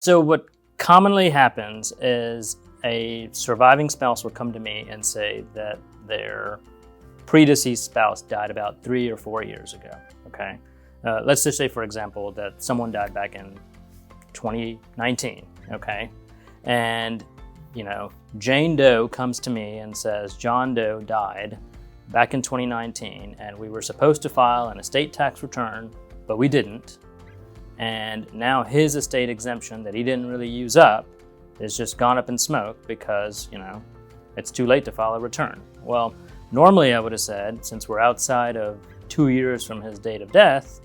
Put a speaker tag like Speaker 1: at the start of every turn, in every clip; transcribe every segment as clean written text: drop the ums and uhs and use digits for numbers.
Speaker 1: So what commonly happens is a surviving spouse will come to me and say that their predeceased spouse died about 3 or 4 years ago, okay? Let's just say, for example, that someone died back in 2019, okay? And, Jane Doe comes to me and says, John Doe died back in 2019, and we were supposed to file an estate tax return, but we didn't. And now his estate exemption that he didn't really use up is just gone up in smoke because, it's too late to file a return. Well, normally I would have said, since we're outside of 2 years from his date of death,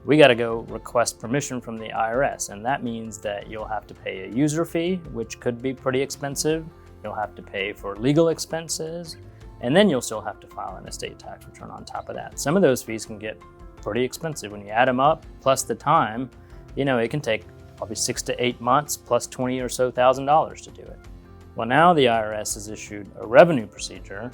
Speaker 1: we got to go request permission from the IRS. And that means that you'll have to pay a user fee, which could be pretty expensive. You'll have to pay for legal expenses, and then you'll still have to file an estate tax return on top of that. Some of those fees can get pretty expensive. When you add them up, plus the time, it can take probably 6 to 8 months plus $20,000 or so to do it. Well, now the IRS has issued a revenue procedure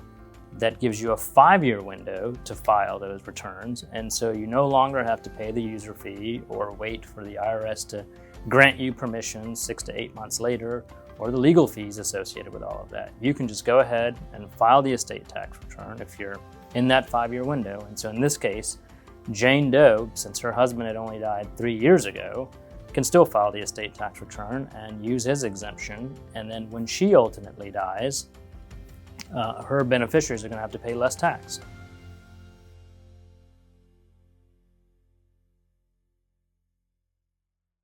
Speaker 1: that gives you a 5-year window to file those returns, and so you no longer have to pay the user fee or wait for the IRS to grant you permission 6 to 8 months later, or the legal fees associated with all of that. You can just go ahead and file the estate tax return if you're in that 5-year window. And so in this case, Jane Doe, since her husband had only died 3 years ago, can still file the estate tax return and use his exemption. And then when she ultimately dies, her beneficiaries are going to have to pay less tax.